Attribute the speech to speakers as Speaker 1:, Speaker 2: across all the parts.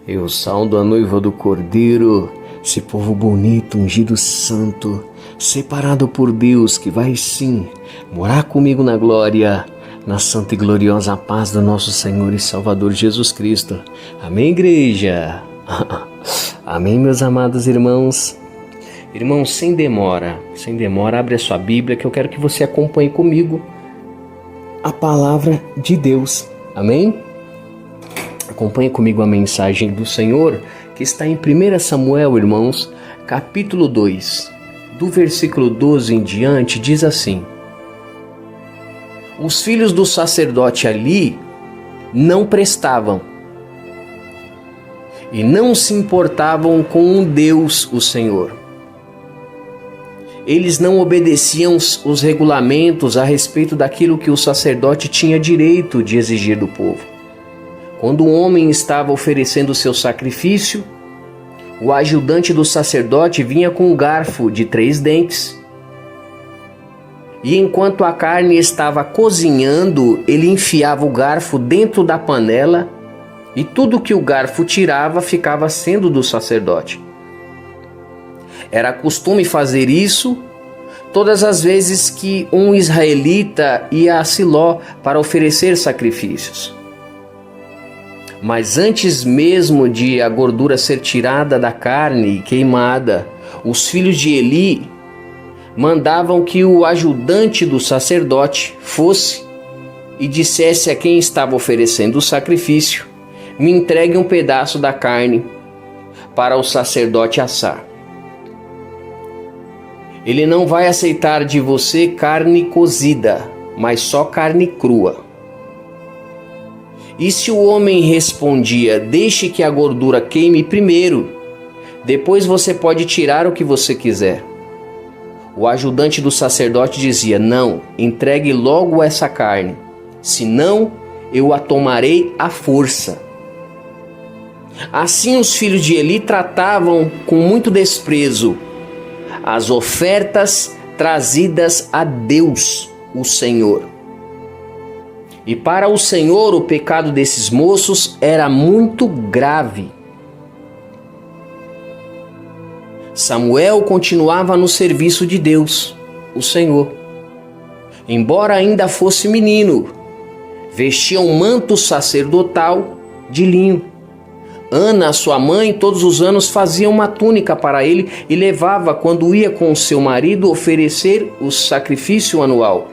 Speaker 1: Eu saudo a noiva do Cordeiro, esse povo bonito, ungido santo, separado por Deus, que vai sim morar comigo na glória, na santa e gloriosa paz do nosso Senhor e Salvador Jesus Cristo. Amém, igreja? Amém, meus amados irmãos? Irmãos, sem demora, abre a sua Bíblia que eu quero que você acompanhe comigo a palavra de Deus. Amém? Acompanhe comigo a mensagem do Senhor que está em 1 Samuel, irmãos, capítulo 2, do versículo 12 em diante, diz assim: os filhos do sacerdote Eli não prestavam e não se importavam com um Deus, o Senhor. Eles não obedeciam os regulamentos a respeito daquilo que o sacerdote tinha direito de exigir do povo. Quando um homem estava oferecendo seu sacrifício, o ajudante do sacerdote vinha com um garfo de 3 dentes. E enquanto a carne estava cozinhando, ele enfiava o garfo dentro da panela e tudo que o garfo tirava ficava sendo do sacerdote. Era costume fazer isso todas as vezes que um israelita ia a Siló para oferecer sacrifícios. Mas antes mesmo de a gordura ser tirada da carne e queimada, os filhos de Eli mandavam que o ajudante do sacerdote fosse e dissesse a quem estava oferecendo o sacrifício: me entregue um pedaço da carne para o sacerdote assar. Ele não vai aceitar de você carne cozida, mas só carne crua. E se o homem respondia: deixe que a gordura queime primeiro, depois você pode tirar o que você quiser. O ajudante do sacerdote dizia: não, entregue logo essa carne, senão eu a tomarei à força. Assim os filhos de Eli tratavam com muito desprezo as ofertas trazidas a Deus, o Senhor. E para o Senhor o pecado desses moços era muito grave. Samuel continuava no serviço de Deus, o Senhor. Embora ainda fosse menino, vestia um manto sacerdotal de linho. Ana, sua mãe, todos os anos fazia uma túnica para ele e levava quando ia com seu marido oferecer o sacrifício anual.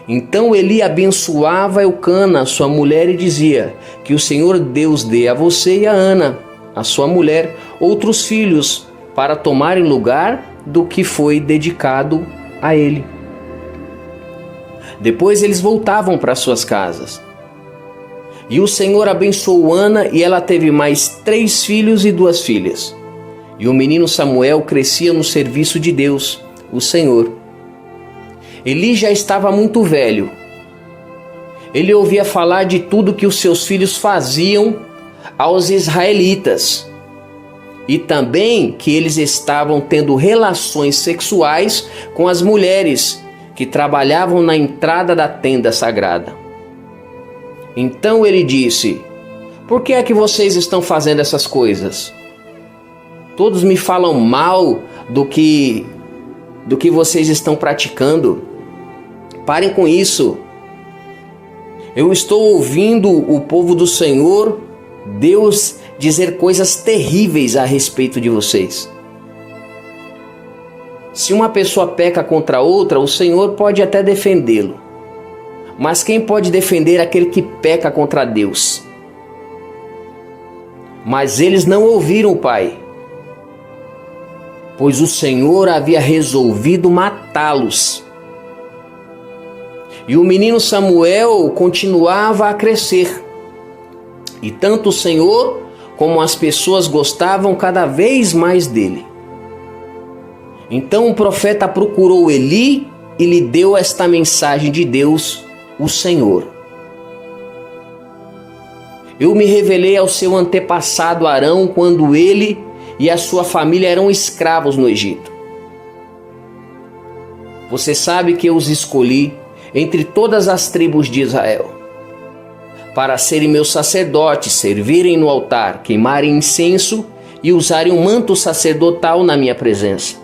Speaker 1: Então Eli abençoava Eucana, sua mulher, e dizia: que o Senhor Deus dê a você e a Ana, a sua mulher, outros filhos, para tomarem lugar do que foi dedicado a ele. Depois eles voltavam para suas casas. E o Senhor abençoou Ana, e ela teve mais 3 filhos e 2 filhas. E o menino Samuel crescia no serviço de Deus, o Senhor. Eli já estava muito velho. Ele ouvia falar de tudo que os seus filhos faziam aos israelitas. E também que eles estavam tendo relações sexuais com as mulheres que trabalhavam na entrada da tenda sagrada. Então ele disse: por que é que vocês estão fazendo essas coisas? Todos me falam mal do que vocês estão praticando. Parem com isso. Eu estou ouvindo o povo do Senhor, Deus, dizer coisas terríveis a respeito de vocês. Se uma pessoa peca contra outra, o Senhor pode até defendê-lo. Mas quem pode defender aquele que peca contra Deus? Mas eles não ouviram o pai, pois o Senhor havia resolvido matá-los. E o menino Samuel continuava a crescer. E tanto o Senhor como as pessoas gostavam cada vez mais dele. Então o profeta procurou Eli e lhe deu esta mensagem de Deus, o Senhor: eu me revelei ao seu antepassado Arão quando ele e a sua família eram escravos no Egito. Você sabe que eu os escolhi entre todas as tribos de Israel para serem meus sacerdotes, servirem no altar, queimarem incenso e usarem um manto sacerdotal na minha presença.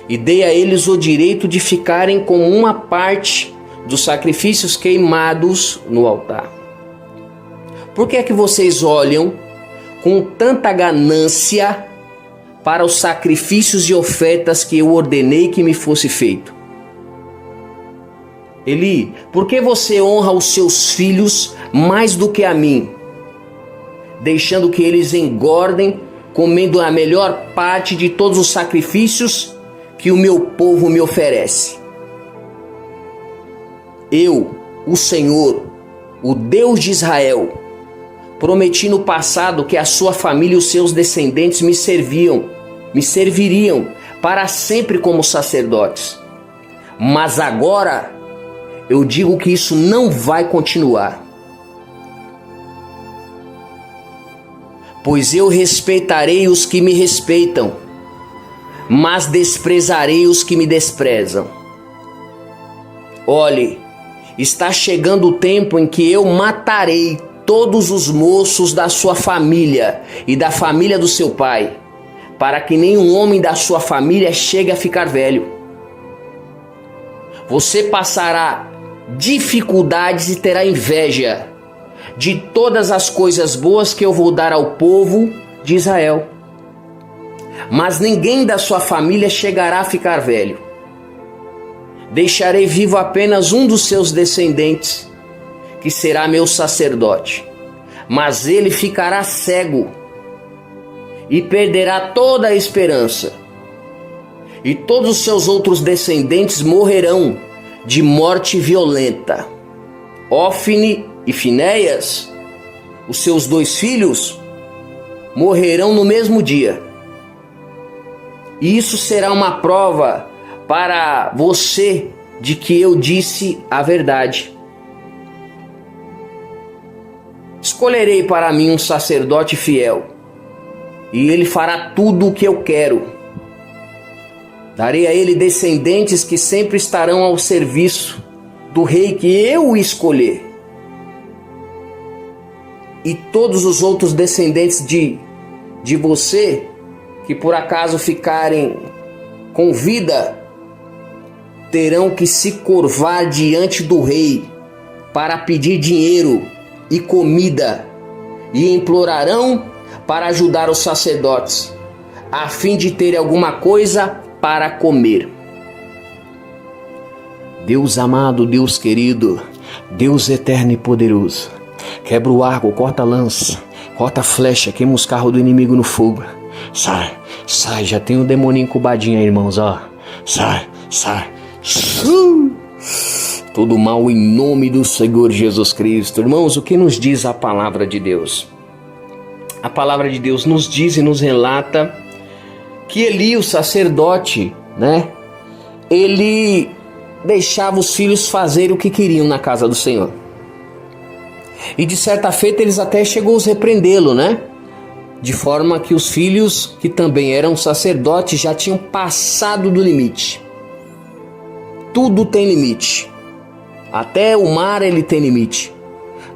Speaker 1: E dei a eles o direito de ficarem com uma parte dos sacrifícios queimados no altar. Por que é que vocês olham com tanta ganância para os sacrifícios e ofertas que eu ordenei que me fosse feito? Eli, por que você honra os seus filhos mais do que a mim, deixando que eles engordem, comendo a melhor parte de todos os sacrifícios que o meu povo me oferece? Eu, o Senhor, o Deus de Israel, prometi no passado que a sua família e os seus descendentes me serviriam para sempre como sacerdotes. Mas agora eu digo que isso não vai continuar. Pois eu respeitarei os que me respeitam, mas desprezarei os que me desprezam. Olhe, está chegando o tempo em que eu matarei todos os moços da sua família e da família do seu pai, para que nenhum homem da sua família chegue a ficar velho. Você passará dificuldades e terá inveja de todas as coisas boas que eu vou dar ao povo de Israel. Mas ninguém da sua família chegará a ficar velho. Deixarei vivo apenas um dos seus descendentes, que será meu sacerdote. Mas ele ficará cego e perderá toda a esperança. E todos os seus outros descendentes morrerão de morte violenta. Ófine e Finéias, os seus 2 filhos, morrerão no mesmo dia. E isso será uma prova para você de que eu disse a verdade. Escolherei para mim um sacerdote fiel, e ele fará tudo o que eu quero. Darei a ele descendentes que sempre estarão ao serviço do rei que eu escolher. E todos os outros descendentes de você, que por acaso ficarem com vida, terão que se curvar diante do rei para pedir dinheiro e comida, e implorarão para ajudar os sacerdotes, a fim de ter alguma coisa para comer. Deus amado, Deus querido, Deus eterno e poderoso, quebra o arco, corta a lança, corta a flecha, queima os carros do inimigo no fogo. Sai, sai, já tem um demoninho incubadinho aí, irmãos, ó. Sai, sai. Todo mal em nome do Senhor Jesus Cristo. Irmãos, o que nos diz a palavra de Deus? A palavra de Deus nos diz e nos relata que Eli, o sacerdote, ele deixava os filhos fazerem o que queriam na casa do Senhor. E de certa feita eles até chegou a os repreendê-lo, de forma que os filhos, que também eram sacerdotes, já tinham passado do limite. Tudo tem limite. Até o mar ele tem limite.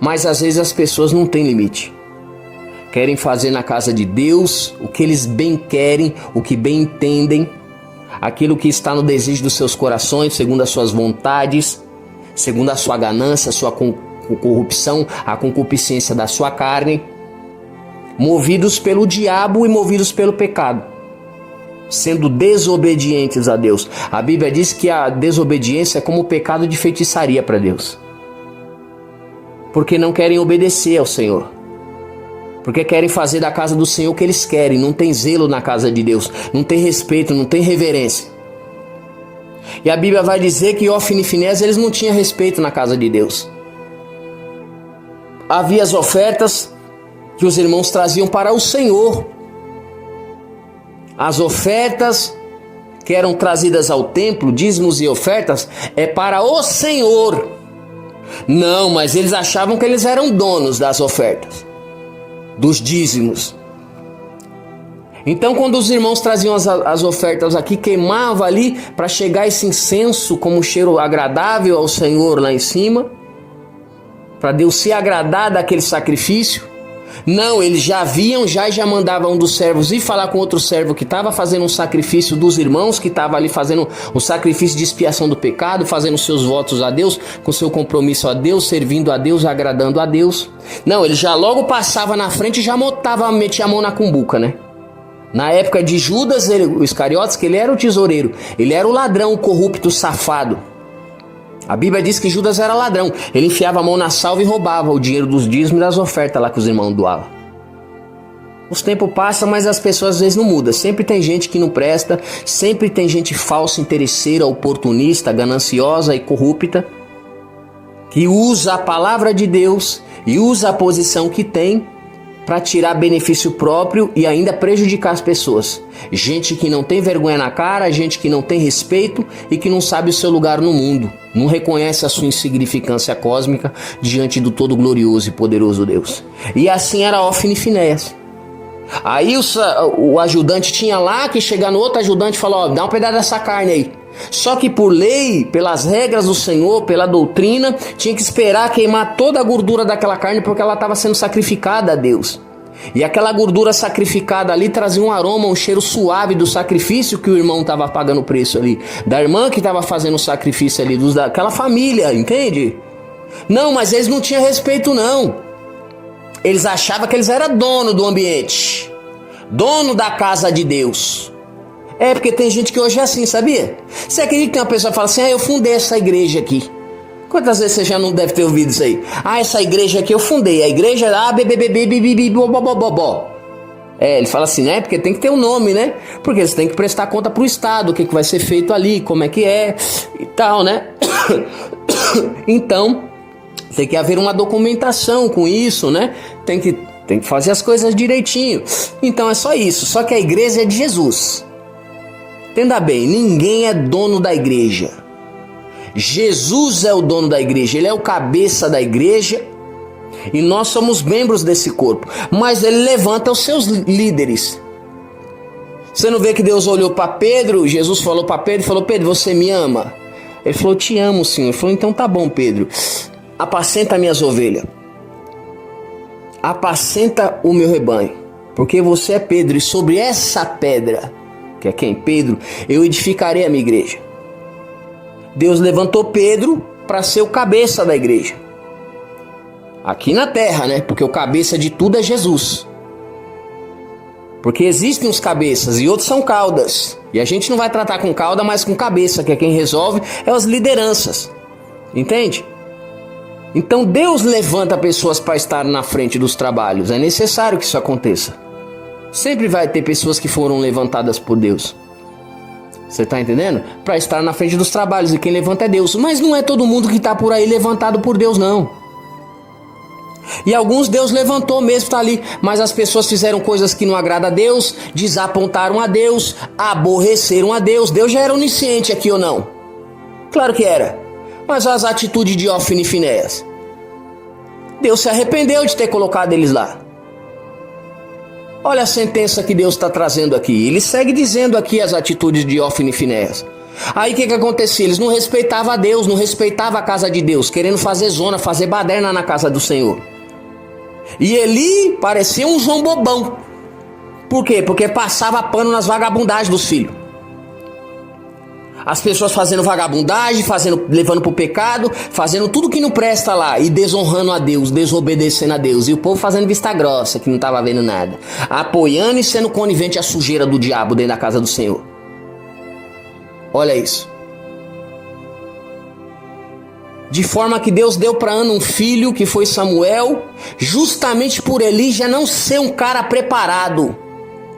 Speaker 1: Mas às vezes as pessoas não têm limite. Querem fazer na casa de Deus o que eles bem querem, o que bem entendem, aquilo que está no desejo dos seus corações, segundo as suas vontades, segundo a sua ganância, a sua corrupção, a concupiscência da sua carne, movidos pelo diabo e movidos pelo pecado, sendo desobedientes a Deus. A Bíblia diz que a desobediência é como o pecado de feitiçaria para Deus, porque não querem obedecer ao Senhor, porque querem fazer da casa do Senhor o que eles querem, não tem zelo na casa de Deus, não tem respeito, não tem reverência. E a Bíblia vai dizer que Ófine e Finéias, eles não tinham respeito na casa de Deus. Havia as ofertas que os irmãos traziam para o Senhor. As ofertas que eram trazidas ao templo, dízimos e ofertas, é para o Senhor. Não, mas eles achavam que eles eram donos das ofertas, dos dízimos. Então, quando os irmãos traziam as ofertas aqui, queimava ali para chegar esse incenso como cheiro agradável ao Senhor lá em cima, para Deus se agradar daquele sacrifício. Não, eles já viam, já mandavam um dos servos ir falar com outro servo que estava fazendo um sacrifício dos irmãos, que estava ali fazendo o sacrifício de expiação do pecado, fazendo seus votos a Deus, com seu compromisso a Deus, servindo a Deus, agradando a Deus. Não, ele já logo passava na frente e já metia a mão na cumbuca, né? Na época de Judas, o Iscariotes, que ele era o tesoureiro, ele era o ladrão, o corrupto, o safado. A Bíblia diz que Judas era ladrão. Ele enfiava a mão na salva e roubava o dinheiro dos dízimos e das ofertas lá que os irmãos doavam. Os tempos passam, mas as pessoas às vezes não mudam. Sempre tem gente que não presta, sempre tem gente falsa, interesseira, oportunista, gananciosa e corrupta, que usa a palavra de Deus e usa a posição que tem para tirar benefício próprio e ainda prejudicar as pessoas. Gente que não tem vergonha na cara, gente que não tem respeito e que não sabe o seu lugar no mundo. Não reconhece a sua insignificância cósmica diante do todo glorioso e poderoso Deus. E assim era Ofni e Finéias. Aí o ajudante tinha lá que chegar no outro ajudante e falar: ó, dá um pedaço dessa carne aí. Só que por lei, pelas regras do Senhor, pela doutrina, tinha que esperar queimar toda a gordura daquela carne, porque ela estava sendo sacrificada a Deus. E aquela gordura sacrificada ali trazia um aroma, um cheiro suave do sacrifício que o irmão estava pagando o preço ali, da irmã que estava fazendo o sacrifício ali, daquela família, entende? Não, mas eles não tinham respeito não. Eles achavam que eles eram dono do ambiente, dono da casa de Deus. É, porque tem gente que hoje é assim, sabia? Você acredita que tem uma pessoa que fala assim: eu fundei essa igreja aqui. Quantas vezes você já não deve ter ouvido isso aí? Essa igreja aqui eu fundei, a igreja ele fala assim, né? Porque tem que ter um nome, né? Porque você tem que prestar conta pro Estado, o que vai ser feito ali, como é que é e tal, né? Então, tem que haver uma documentação com isso, né? Tem que fazer as coisas direitinho. Então é só isso, só que a igreja é de Jesus. Entenda bem, ninguém é dono da igreja. Jesus é o dono da igreja, ele é o cabeça da igreja e nós somos membros desse corpo. Mas ele levanta os seus líderes. Você não vê que Deus olhou para Pedro, Jesus falou para Pedro e falou: Pedro, você me ama? Ele falou: te amo, Senhor. Ele falou: então tá bom, Pedro, apacenta minhas ovelhas, apacenta o meu rebanho, porque você é Pedro e sobre essa pedra, que é quem? Pedro, eu edificarei a minha igreja. Deus levantou Pedro para ser o cabeça da igreja. Aqui na terra, né? Porque o cabeça de tudo é Jesus. Porque existem os cabeças e outros são caudas. E a gente não vai tratar com cauda, mas com cabeça, que é quem resolve, é as lideranças. Entende? Então Deus levanta pessoas para estar na frente dos trabalhos. É necessário que isso aconteça. Sempre vai ter pessoas que foram levantadas por Deus. Você está entendendo? Para estar na frente dos trabalhos, e quem levanta é Deus. Mas não é todo mundo que está por aí levantado por Deus, não. E alguns Deus levantou mesmo, está ali. Mas as pessoas fizeram coisas que não agradam a Deus, desapontaram a Deus, aborreceram a Deus. Deus já era onisciente aqui ou não? Claro que era. Mas olha as atitudes de Ofni e Finéias. Deus se arrependeu de ter colocado eles lá. Olha a sentença que Deus está trazendo aqui. Ele segue dizendo aqui as atitudes de Ofni e Finéias. Aí o que acontecia? Eles não respeitavam a Deus, não respeitavam a casa de Deus, querendo fazer zona, fazer baderna na casa do Senhor. E Eli parecia um João Bobão. Por quê? Porque passava pano nas vagabundagens dos filhos. As pessoas fazendo vagabundagem, levando para o pecado, fazendo tudo que não presta lá e desonrando a Deus, desobedecendo a Deus. E o povo fazendo vista grossa, que não estava vendo nada. Apoiando e sendo conivente à sujeira do diabo dentro da casa do Senhor. Olha isso. De forma que Deus deu para Ana um filho, que foi Samuel, justamente por Eli já não ser um cara preparado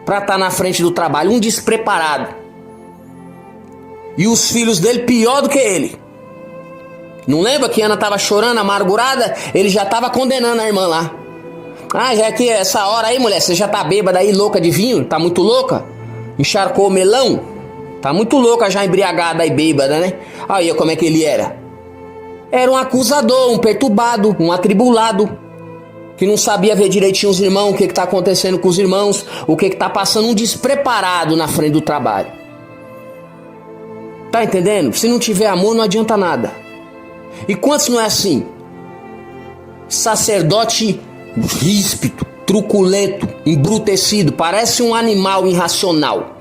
Speaker 1: para estar na frente do trabalho, um despreparado. E os filhos dele pior do que ele. Não lembra que Ana estava chorando, amargurada? Ele já estava condenando a irmã lá. Já é que essa hora aí, mulher, você já tá bêbada aí, louca de vinho? Tá muito louca? Encharcou o melão? Tá muito louca já, embriagada e bêbada, né? Aí como é que ele era? Era um acusador, um perturbado, um atribulado, que não sabia ver direitinho os irmãos, o que tá acontecendo com os irmãos, o que tá passando, um despreparado na frente do trabalho. Tá entendendo? Se não tiver amor, não adianta nada. E quantos não é assim? sacerdote ríspido, truculento, embrutecido, parece um animal irracional.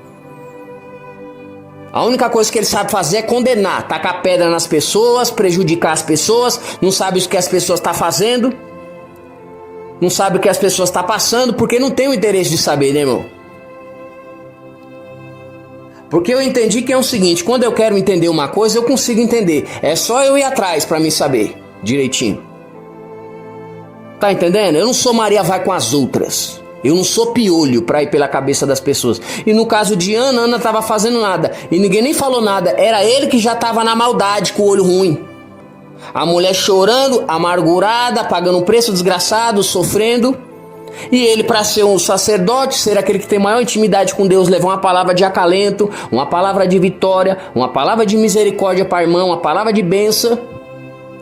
Speaker 1: A única coisa que ele sabe fazer é condenar, tacar pedra nas pessoas, prejudicar as pessoas, não sabe o que as pessoas estão fazendo, não sabe o que as pessoas estão passando, porque não tem o interesse de saber, né, irmão? Porque eu entendi que é o seguinte, quando eu quero entender uma coisa, eu consigo entender. É só eu ir atrás para me saber direitinho. Tá entendendo? Eu não sou Maria vai com as outras. Eu não sou piolho para ir pela cabeça das pessoas. E no caso de Ana, Ana tava fazendo nada. E ninguém nem falou nada. Era ele que já tava na maldade, com o olho ruim. A mulher chorando, amargurada, pagando um preço desgraçado, sofrendo. E ele, para ser um sacerdote, ser aquele que tem maior intimidade com Deus, levar uma palavra de acalento, uma palavra de vitória, uma palavra de misericórdia para a irmã, uma palavra de bênção,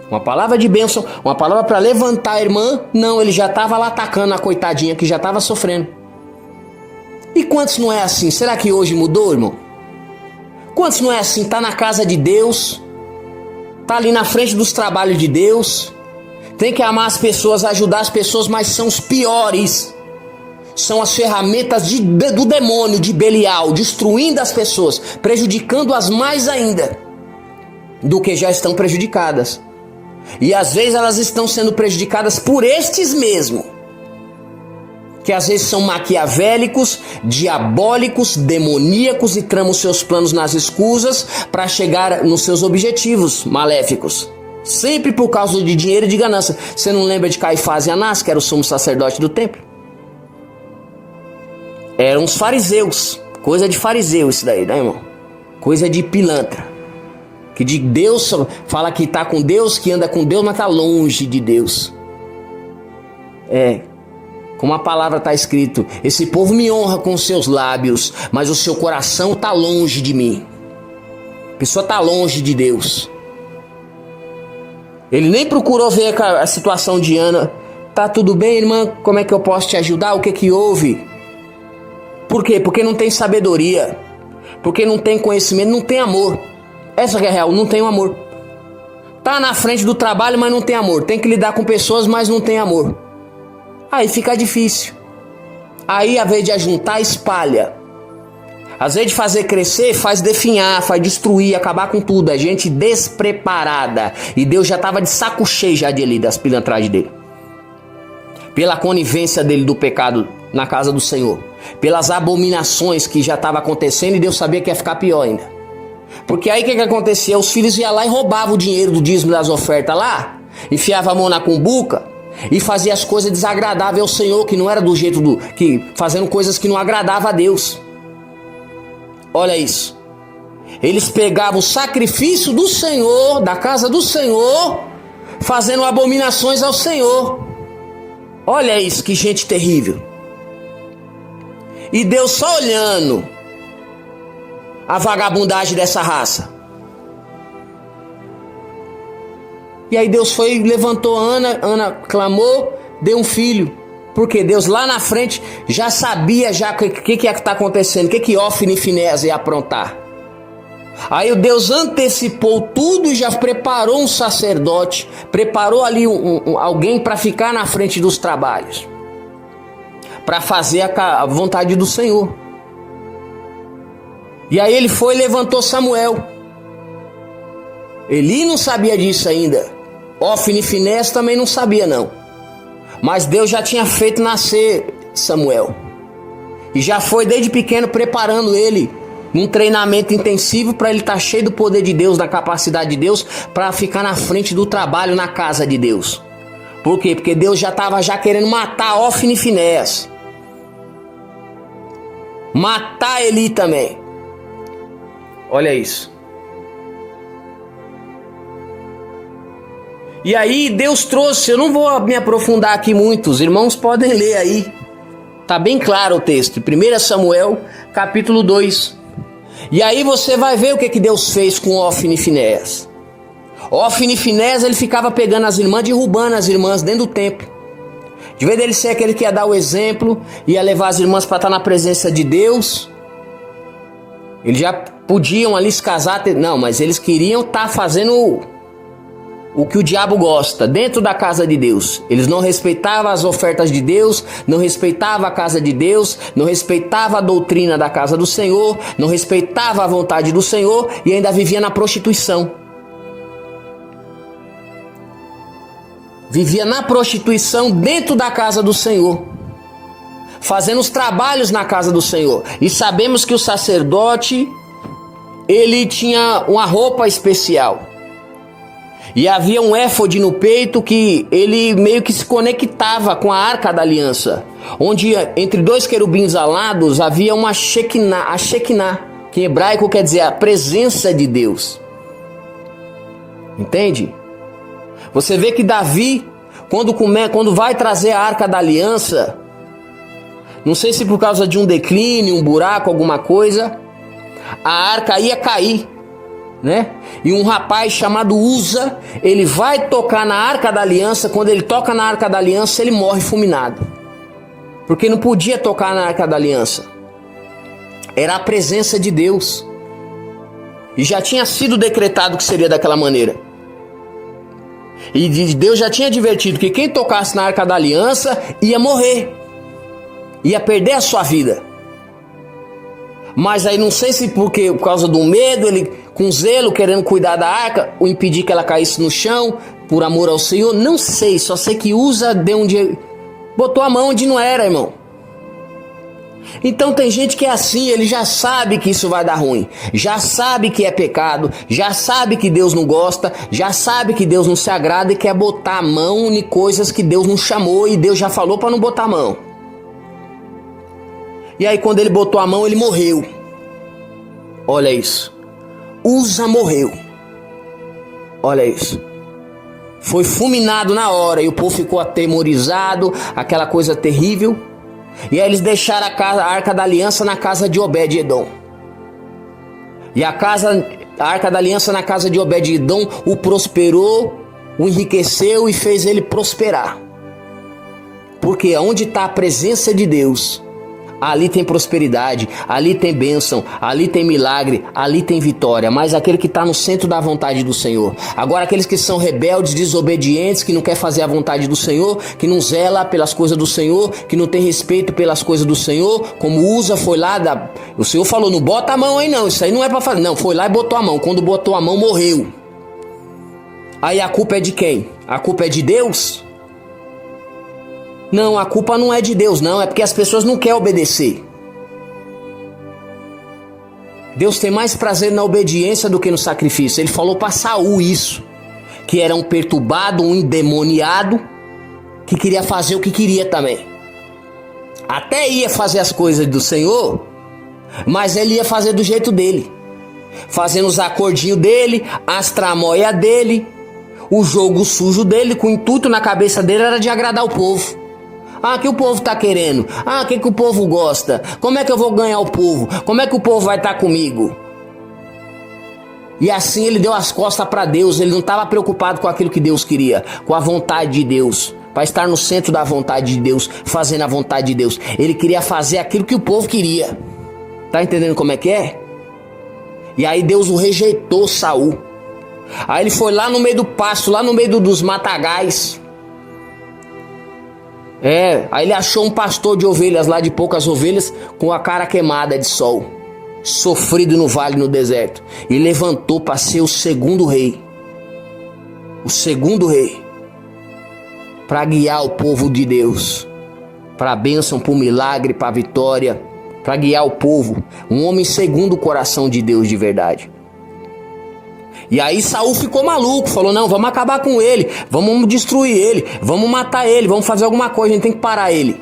Speaker 1: uma palavra para levantar a irmã. Não, ele já estava lá atacando a coitadinha que já estava sofrendo. E quantos não é assim? Será que hoje mudou, irmão? Quantos não é assim? Tá na casa de Deus, tá ali na frente dos trabalhos de Deus, tem que amar as pessoas, ajudar as pessoas, mas são os piores. São as ferramentas do demônio, de Belial, destruindo as pessoas, prejudicando-as mais ainda do que já estão prejudicadas. E às vezes elas estão sendo prejudicadas por estes mesmo, que às vezes são maquiavélicos, diabólicos, demoníacos e tramam seus planos nas escusas para chegar nos seus objetivos maléficos. Sempre por causa de dinheiro e de ganância. Você não lembra de Caifás e Anás, que era o sumo sacerdote do templo? Eram os fariseus. Coisa de fariseu isso daí, né, irmão? Coisa de pilantra. Que de Deus, fala que tá com Deus, que anda com Deus, mas tá longe de Deus. Como a palavra está escrito, esse povo me honra com os seus lábios, mas o seu coração está longe de mim. A pessoa está longe de Deus. Ele nem procurou ver a situação de Ana. Tá tudo bem, irmã? Como é que eu posso te ajudar? O que que houve? Por quê? Porque não tem sabedoria. Porque não tem conhecimento, não tem amor. Essa que é real, não tem amor. Tá na frente do trabalho, mas não tem amor. Tem que lidar com pessoas, mas não tem amor. Aí fica difícil. Aí, ao invés de ajuntar, espalha. Às vezes de fazer crescer, faz definhar, faz destruir, acabar com tudo. É gente despreparada. E Deus já estava de saco cheio já das pilantragens dele. Pela conivência dele do pecado na casa do Senhor. Pelas abominações que já estavam acontecendo e Deus sabia que ia ficar pior ainda. Porque aí o que acontecia? Os filhos iam lá e roubavam o dinheiro do dízimo das ofertas lá. Enfiavam a mão na cumbuca e fazia as coisas desagradáveis ao Senhor, que não era do jeito fazendo coisas que não agradavam a Deus. Olha isso. Eles pegavam o sacrifício do Senhor, da casa do Senhor, fazendo abominações ao Senhor. Olha isso, que gente terrível. E Deus só olhando a vagabundagem dessa raça. E aí Deus foi, levantou Ana, Ana clamou, deu um filho. Porque Deus lá na frente já sabia já o que ia estar acontecendo, o que Ofni e Finéias ia aprontar. Aí o Deus antecipou tudo e já preparou um sacerdote, preparou ali alguém para ficar na frente dos trabalhos, para fazer a vontade do Senhor. E aí ele foi e levantou Samuel. Eli não sabia disso ainda. Ofni e Finéias também não sabia não. Mas Deus já tinha feito nascer Samuel. E já foi desde pequeno preparando ele num treinamento intensivo para ele estar cheio do poder de Deus, da capacidade de Deus, para ficar na frente do trabalho na casa de Deus. Por quê? Porque Deus já estava querendo matar Ofni e Finéias. Matar Eli também. Olha isso. E aí Deus trouxe, eu não vou me aprofundar aqui muito, os irmãos podem ler aí. Tá bem claro o texto, 1 Samuel, capítulo 2. E aí você vai ver o que Deus fez com Ofni e Finéias. Ofni e Finéias, ele ficava pegando as irmãs, derrubando as irmãs dentro do templo. De vez dele ser aquele que ia dar o exemplo, ia levar as irmãs para estar na presença de Deus. Eles já podiam ali se casar, não, mas eles queriam estar fazendo o que o diabo gosta dentro da casa de Deus. Eles não respeitavam as ofertas de Deus, não respeitavam a casa de Deus, não respeitavam a doutrina da casa do Senhor, não respeitavam a vontade do Senhor e ainda vivia na prostituição. Vivia na prostituição dentro da casa do Senhor, fazendo os trabalhos na casa do Senhor. E sabemos que o sacerdote, ele tinha uma roupa especial. E havia um éfode no peito que ele meio que se conectava com a Arca da Aliança, onde entre dois querubins alados havia uma Shekinah, a Shekinah, que em hebraico quer dizer a presença de Deus. Entende? Você vê que Davi, quando vai trazer a Arca da Aliança, não sei se por causa de um declínio, um buraco, alguma coisa, a arca ia cair, né? E um rapaz chamado Uza, ele vai tocar na Arca da Aliança. Quando ele toca na Arca da Aliança, ele morre fulminado, porque não podia tocar na Arca da Aliança. Era a presença de Deus, e já tinha sido decretado que seria daquela maneira. E Deus já tinha advertido que quem tocasse na Arca da Aliança ia morrer, ia perder a sua vida. Mas aí não sei se por causa do medo, ele com zelo, querendo cuidar da arca, ou impedir que ela caísse no chão, por amor ao Senhor, não sei, só sei que Uza deu um dia, botou a mão onde não era, irmão. Então tem gente que é assim, ele já sabe que isso vai dar ruim, já sabe que é pecado, já sabe que Deus não gosta, já sabe que Deus não se agrada e quer botar a mão em coisas que Deus não chamou e Deus já falou para não botar a mão. E aí quando ele botou a mão, ele morreu. Olha isso. Uza morreu. Olha isso. Foi fulminado na hora e o povo ficou atemorizado, aquela coisa terrível. E aí eles deixaram a Arca da Aliança na casa de Obed-Edom. E a Arca da Aliança na casa de Obed-Edom o prosperou, o enriqueceu e fez ele prosperar. Porque onde está a presença de Deus, ali tem prosperidade, ali tem bênção, ali tem milagre, ali tem vitória. Mas aquele que está no centro da vontade do Senhor. Agora aqueles que são rebeldes, desobedientes, que não quer fazer a vontade do Senhor, que não zela pelas coisas do Senhor, que não tem respeito pelas coisas do Senhor, como Uza foi lá, o Senhor falou, não bota a mão aí não, isso aí não é para fazer. Não, foi lá e botou a mão, quando botou a mão morreu. Aí a culpa é de quem? A culpa é de Deus? Não, a culpa não é de Deus, não. É porque as pessoas não querem obedecer. Deus tem mais prazer na obediência do que no sacrifício. Ele falou para Saul isso, que era um perturbado, um endemoniado, que queria fazer o que queria também. Até ia fazer as coisas do Senhor, mas ele ia fazer do jeito dele, fazendo os acordinhos dele, as tramóias dele, o jogo sujo dele, com o intuito na cabeça dele era de agradar o povo. Ah, o que o povo tá querendo? Ah, o que o povo gosta? Como é que eu vou ganhar o povo? Como é que o povo vai estar comigo? E assim ele deu as costas para Deus. Ele não estava preocupado com aquilo que Deus queria, com a vontade de Deus, para estar no centro da vontade de Deus, fazendo a vontade de Deus. Ele queria fazer aquilo que o povo queria. Tá entendendo como é que é? E aí Deus o rejeitou, Saul. Aí ele foi lá no meio do pasto, lá no meio dos matagais. Aí ele achou um pastor de ovelhas lá, de poucas ovelhas, com a cara queimada de sol, sofrido no vale, no deserto, e levantou para ser o segundo rei, para guiar o povo de Deus, para a bênção, para o milagre, para a vitória, para guiar o povo, um homem segundo o coração de Deus de verdade. E aí Saul ficou maluco, falou, não, vamos acabar com ele, vamos destruir ele, vamos matar ele, vamos fazer alguma coisa, a gente tem que parar ele.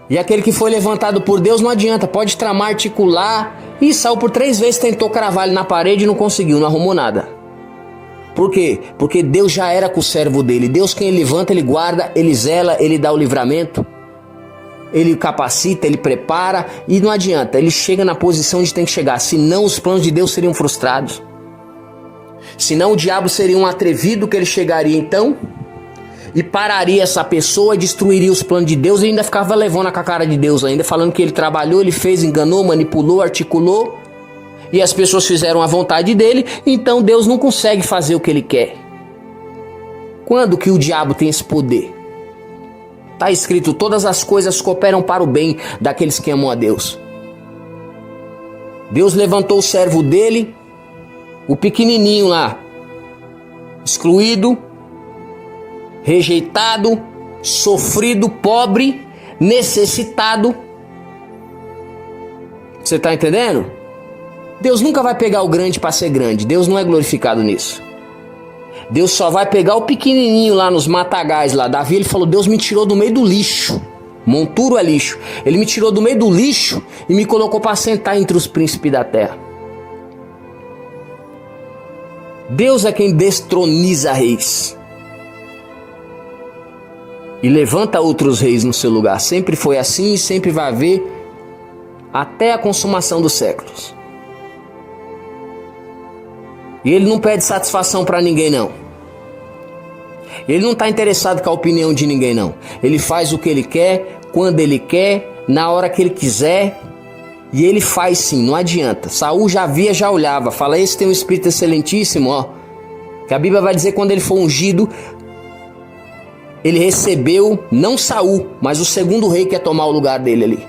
Speaker 1: E aquele que foi levantado por Deus não adianta, pode tramar, articular. E Saul por 3 vezes tentou cravar ele na parede e não conseguiu, não arrumou nada. Por quê? Porque Deus já era com o servo dele. Deus quem ele levanta, ele guarda, ele zela, ele dá o livramento. Ele capacita, ele prepara e não adianta, ele chega na posição onde tem que chegar, senão os planos de Deus seriam frustrados. Senão o diabo seria um atrevido que ele chegaria então e pararia essa pessoa e destruiria os planos de Deus e ainda ficava levando com a cara de Deus ainda, falando que ele trabalhou, ele fez, enganou, manipulou, articulou e as pessoas fizeram a vontade dele, então Deus não consegue fazer o que ele quer. Quando que o diabo tem esse poder? Está escrito, todas as coisas cooperam para o bem daqueles que amam a Deus. Deus levantou o servo dele, o pequenininho lá, excluído, rejeitado, sofrido, pobre, necessitado. Você está entendendo? Deus nunca vai pegar o grande para ser grande. Deus não é glorificado nisso. Deus só vai pegar o pequenininho lá nos matagais lá. Davi, ele falou, Deus me tirou do meio do lixo. Monturo é lixo. Ele me tirou do meio do lixo e me colocou para sentar entre os príncipes da terra. Deus é quem destroniza reis e levanta outros reis no seu lugar. Sempre foi assim e sempre vai haver até a consumação dos séculos. E ele não pede satisfação para ninguém, não. Ele não está interessado com a opinião de ninguém, não. Ele faz o que ele quer, quando ele quer, na hora que ele quiser. E ele faz sim, não adianta. Saul já via, já olhava. Fala, esse tem um espírito excelentíssimo, ó. Que a Bíblia vai dizer, quando ele foi ungido, ele recebeu, não Saul, mas o segundo rei que ia tomar o lugar dele ali.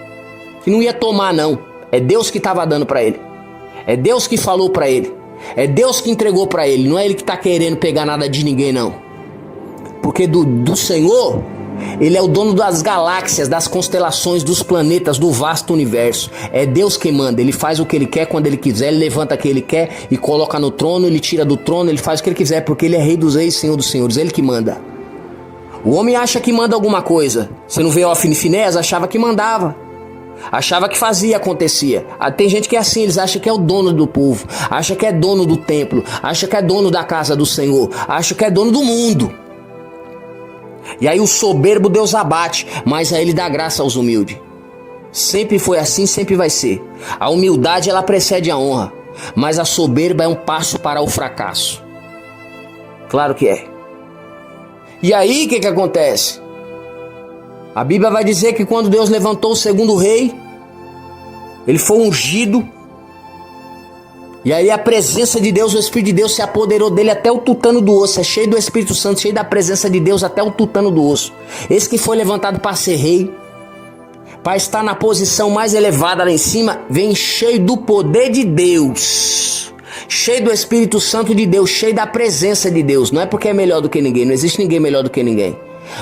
Speaker 1: Que não ia tomar, não. É Deus que estava dando para ele. É Deus que falou para ele. É Deus que entregou para ele. Não é ele que está querendo pegar nada de ninguém, não. Porque do Senhor, ele é o dono das galáxias, das constelações, dos planetas, do vasto universo. É Deus quem manda. Ele faz o que ele quer, quando ele quiser. Ele levanta o que ele quer e coloca no trono. Ele tira do trono, ele faz o que ele quiser. Porque ele é rei dos reis, senhor dos senhores. Ele que manda. O homem acha que manda alguma coisa. Você não vê Ofni e Finéias? Achava que mandava. Achava que fazia, acontecia. Tem gente que é assim, eles acham que é o dono do povo. Acha que é dono do templo. Acha que é dono da casa do Senhor. Acha que é dono do mundo. E aí o soberbo Deus abate, mas aí ele dá graça aos humildes. Sempre foi assim, sempre vai ser. A humildade ela precede a honra, mas a soberba é um passo para o fracasso. Claro que é. E aí o que acontece? A Bíblia vai dizer que quando Deus levantou o segundo rei, ele foi ungido. E aí a presença de Deus, o Espírito de Deus se apoderou dele até o tutano do osso. É cheio do Espírito Santo, cheio da presença de Deus até o tutano do osso. Esse que foi levantado para ser rei, para estar na posição mais elevada lá em cima, vem cheio do poder de Deus, cheio do Espírito Santo de Deus, cheio da presença de Deus. Não é porque é melhor do que ninguém, não existe ninguém melhor do que ninguém.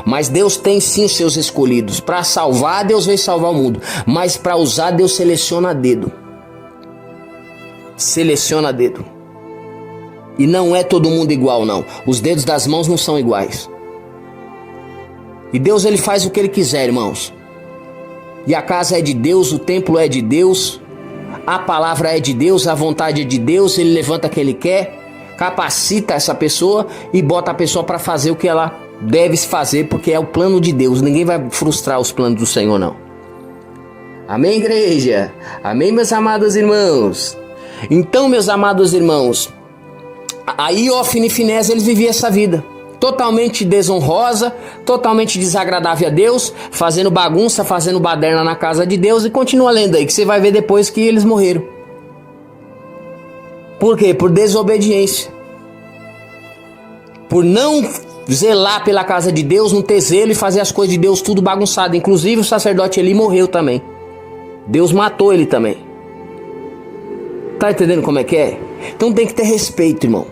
Speaker 1: Mas Deus tem sim os seus escolhidos. Para salvar, Deus veio salvar o mundo. Mas para usar, Deus seleciona a dedo. Seleciona a dedo. E não é todo mundo igual, não. Os dedos das mãos não são iguais. E Deus, ele faz o que ele quiser, irmãos. E a casa é de Deus, o templo é de Deus, a palavra é de Deus, a vontade é de Deus. Ele levanta quem ele quer, capacita essa pessoa e bota a pessoa para fazer o que ela deve se fazer, porque é o plano de Deus. Ninguém vai frustrar os planos do Senhor, não. Amém, igreja? Amém, meus amados irmãos? Então, meus amados irmãos, aí Ofni e Finéias, eles viviam essa vida totalmente desonrosa, totalmente desagradável a Deus, fazendo bagunça, fazendo baderna na casa de Deus. E continua lendo aí, que você vai ver depois que eles morreram. Por quê? Por desobediência. Por não zelar pela casa de Deus, não ter zelo e fazer as coisas de Deus tudo bagunçado. Inclusive o sacerdote Eli morreu também. Deus matou ele também. Tá entendendo como é que é? Então tem que ter respeito, irmão.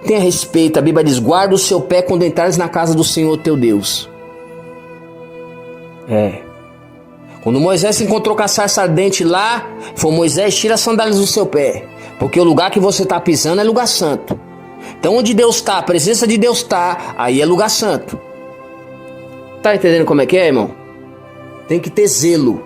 Speaker 1: Tenha respeito. A Bíblia diz, guarda o seu pé quando entrares na casa do Senhor teu Deus. Quando Moisés se encontrou com a sarça ardente lá, falou, Moisés, tira as sandálias do seu pé, porque o lugar que você está pisando é lugar santo. Então onde Deus está, a presença de Deus está, aí é lugar santo. Tá entendendo como é que é, irmão? Tem que ter zelo.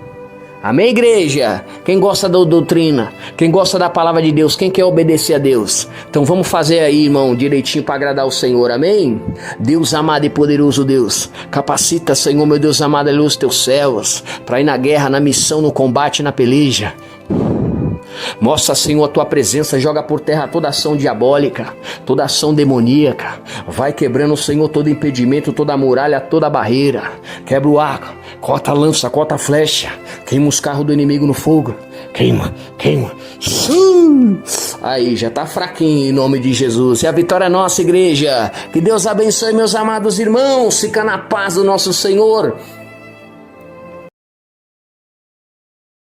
Speaker 1: Amém, igreja? Quem gosta da doutrina, quem gosta da palavra de Deus, quem quer obedecer a Deus. Então vamos fazer aí, irmão, direitinho para agradar o Senhor, amém? Deus amado e poderoso Deus, capacita, Senhor, meu Deus amado, aleluia, os teus céus, para ir na guerra, na missão, no combate, na peleja. Mostra, Senhor, a tua presença, joga por terra toda ação diabólica, toda ação demoníaca. Vai quebrando, Senhor, todo impedimento, toda muralha, toda barreira. Quebra o arco, corta a lança, corta a flecha, queima os carros do inimigo no fogo. queima, queima. Sim. Aí, já tá fraquinho em nome de Jesus. E a vitória é nossa, igreja. Que Deus abençoe, meus amados irmãos. Fica na paz do nosso Senhor.